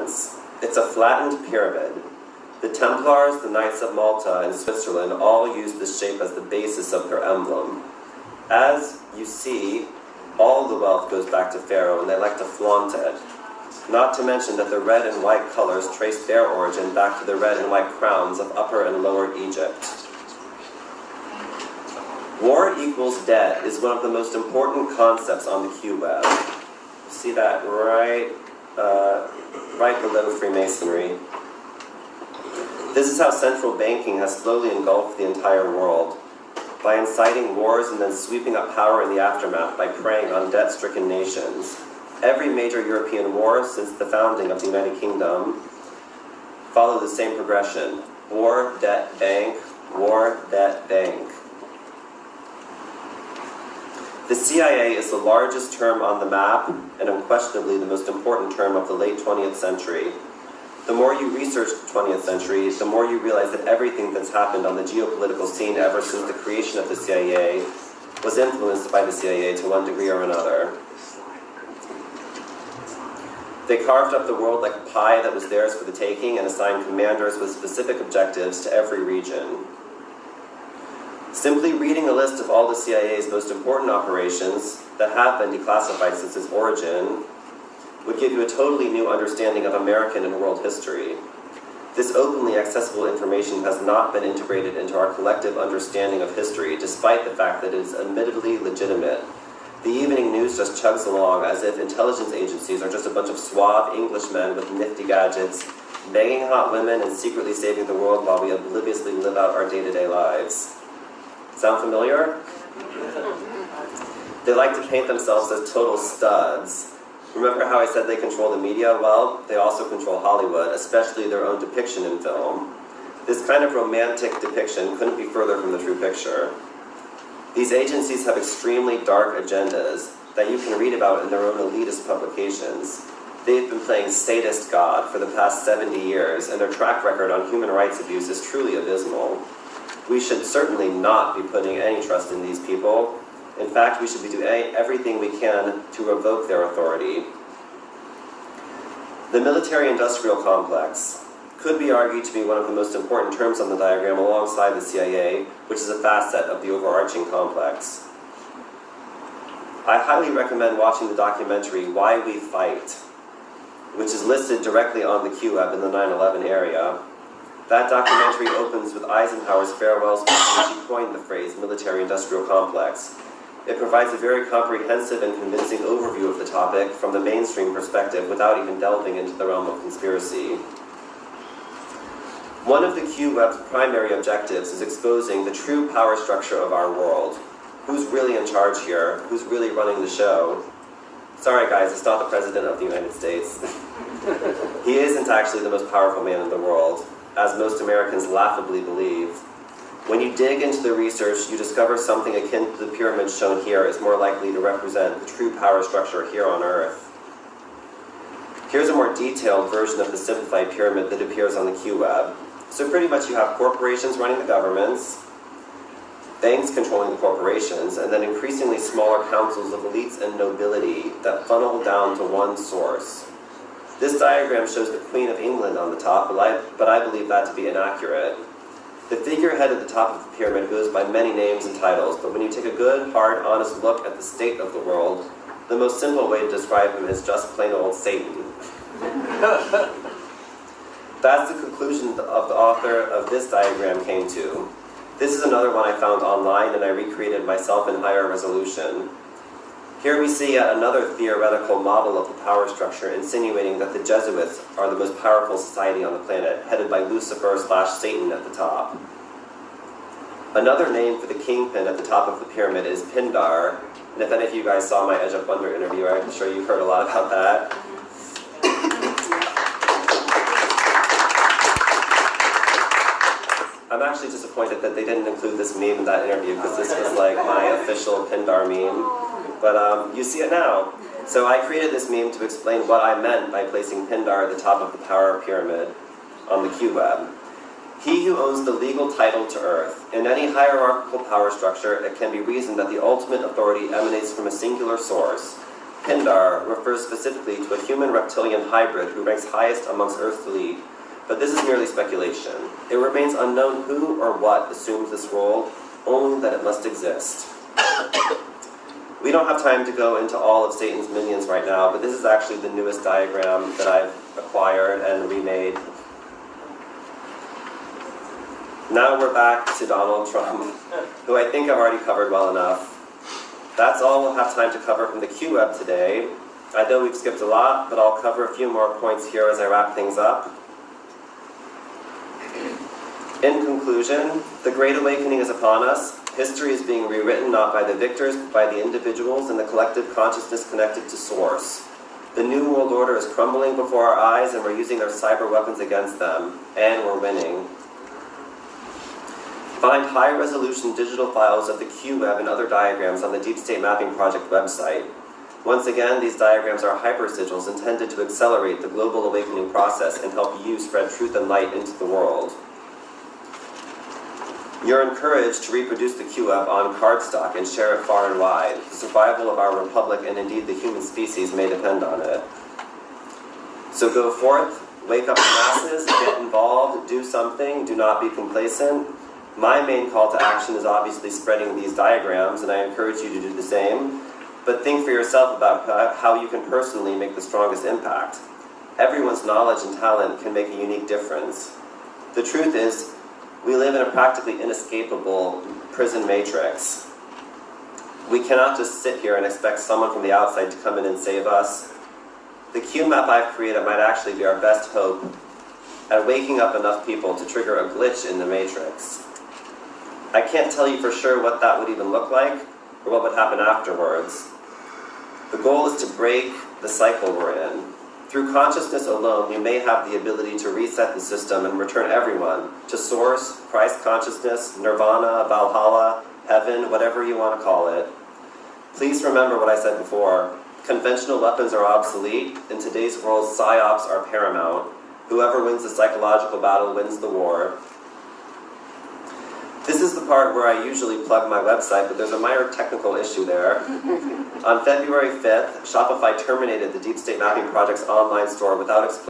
represents. It's a flattened pyramid. The Templars, the Knights of Malta, and Switzerland all used this shape as the basis of their emblem. As you see, all the wealth goes back to Pharaoh, and they like to flaunt it. Not to mention that the red and white colors trace their origin back to the red and white crowns of Upper and Lower Egypt. War equals debt is one of the most important concepts on the Q-Web. See that right below Freemasonry. This is how central banking has slowly engulfed the entire world, by inciting wars and then sweeping up power in the aftermath by preying on debt-stricken nations. Every major European war since the founding of the United Kingdom followed the same progression. War, debt, bank, war, debt, bank. The CIA is the largest term on the map and unquestionably the most important term of the late 20th century. The more you research the 20th century, the more you realize that everything that's happened on the geopolitical scene ever since the creation of the CIA was influenced by the CIA to one degree or another. They carved up the world like a pie that was theirs for the taking and assigned commanders with specific objectives to every region. Simply reading a list of all the CIA's most important operations that have been declassified since its origin would give you a totally new understanding of American and world history. This openly accessible information has not been integrated into our collective understanding of history, despite the fact that it is admittedly legitimate. The evening news just chugs along as if intelligence agencies are just a bunch of suave Englishmen with nifty gadgets, banging hot women and secretly saving the world while we obliviously live out our day-to-day lives. Sound familiar? They like to paint themselves as total studs. Remember how I said they control the media? Well, they also control Hollywood, especially their own depiction in film. This kind of romantic depiction couldn't be further from the true picture. These agencies have extremely dark agendas that you can read about in their own elitist publications. They've been playing statist God for the past 70 years, and their track record on human rights abuse is truly abysmal. We should certainly not be putting any trust in these people. In fact, we should be doing everything we can to revoke their authority. The military-industrial complex could be argued to be one of the most important terms on the diagram alongside the CIA, which is a facet of the overarching complex. I highly recommend watching the documentary Why We Fight, which is listed directly on the Q-Web in the 9/11 area. That documentary opens with Eisenhower's farewell speech in which he coined the phrase military-industrial complex. It provides a very comprehensive and convincing overview of the topic from the mainstream perspective without even delving into the realm of conspiracy. One of the Q-Web's primary objectives is exposing the true power structure of our world. Who's really in charge here? Who's really running the show? Sorry guys, it's not the President of the United States. He isn't actually the most powerful man in the world, as most Americans laughably believe. When you dig into the research, you discover something akin to the pyramid shown here is more likely to represent the true power structure here on Earth. Here's a more detailed version of the simplified pyramid that appears on the Q-Web. So pretty much you have corporations running the governments, banks controlling the corporations, and then increasingly smaller councils of elites and nobility that funnel down to one source. This diagram shows the Queen of England on the top, but I believe that to be inaccurate. The figurehead at the top of the pyramid goes by many names and titles, but when you take a good, hard, honest look at the state of the world, the most simple way to describe him is just plain old Satan. That's the conclusion of the author of this diagram came to. This is another one I found online and I recreated myself in higher resolution. Here we see yet another theoretical model of the power structure insinuating that the Jesuits are the most powerful society on the planet, headed by Lucifer/Satan at the top. Another name for the kingpin at the top of the pyramid is Pindar, and if any of you guys saw my Edge of Wonder interview, I'm sure you've heard a lot about that. I'm actually disappointed that they didn't include this meme in that interview because this was like my official Pindar meme. But you see it now. So I created this meme to explain what I meant by placing Pindar at the top of the power pyramid on the Q-Web. He who owns the legal title to Earth. In any hierarchical power structure, it can be reasoned that the ultimate authority emanates from a singular source. Pindar refers specifically to a human-reptilian hybrid who ranks highest amongst Earth's elite, but this is merely speculation. It remains unknown who or what assumes this role, only that it must exist. We don't have time to go into all of Satan's minions right now, but this is actually the newest diagram that I've acquired and remade. Now we're back to Donald Trump, who I think I've already covered well enough. That's all we'll have time to cover from the Q-Web today. I know we've skipped a lot, but I'll cover a few more points here as I wrap things up. In conclusion, the Great Awakening is upon us. History is being rewritten not by the victors, but by the individuals and the collective consciousness connected to Source. The New World Order is crumbling before our eyes, and we're using their cyber weapons against them, and we're winning. Find high-resolution digital files of the Q-Web and other diagrams on the Deepstate Mapping Project website. Once again, these diagrams are hypersigils intended to accelerate the global awakening process and help you spread truth and light into the world. You're encouraged to reproduce the Q-Web on cardstock and share it far and wide. The survival of our republic and indeed the human species may depend on it. So go forth, wake up the masses, get involved, do something, do not be complacent. My main call to action is obviously spreading these diagrams, and I encourage you to do the same. But think for yourself about how you can personally make the strongest impact. Everyone's knowledge and talent can make a unique difference. The truth is, we live in a practically inescapable prison matrix. We cannot just sit here and expect someone from the outside to come in and save us. The Q-Map I've created might actually be our best hope at waking up enough people to trigger a glitch in the matrix. I can't tell you for sure what that would even look like, or what would happen afterwards. The goal is to break the cycle we're in. Through consciousness alone, we may have the ability to reset the system and return everyone to Source, Christ consciousness, Nirvana, Valhalla, heaven, whatever you want to call it. Please remember what I said before. Conventional weapons are obsolete. In today's world, psyops are paramount. Whoever wins the psychological battle wins the war. This is the part where I usually plug my website, but there's a minor technical issue there. On February 5th, Shopify terminated the Deepstate Mapping Project's online store without explaining